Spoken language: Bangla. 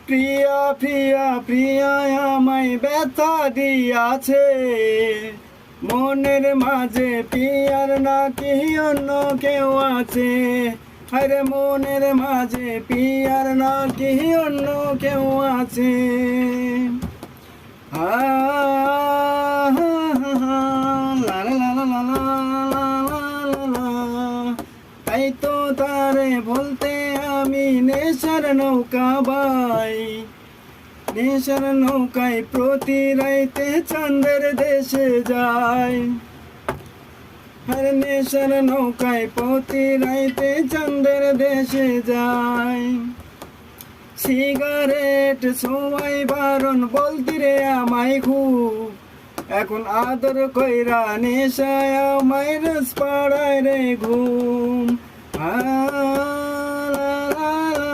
প্রিয়া প্রিয়া প্রিয়া আমায় ব্যথা দিয়াছে, মনের মাঝে পিয়ার নাকি অন্য কেউ আছে। আরে মনের মাঝে পিয়ার নাকি অন্য কেউ আছে। তাই তো তারে বলতে আমি নেশার নৌকা বাই, নেশার নৌকায় প্রতি রাইতে চাঁদের দেশে যায়। আর নেশার নৌকায় প্রতি রাইতে চাঁদের দেশে যায়। সিগারেট সময় বারণ বলতি রে আমায় খুব, এখন আদর কইরা নেশায় আমায় রস পাড়ায় রে ঘুম।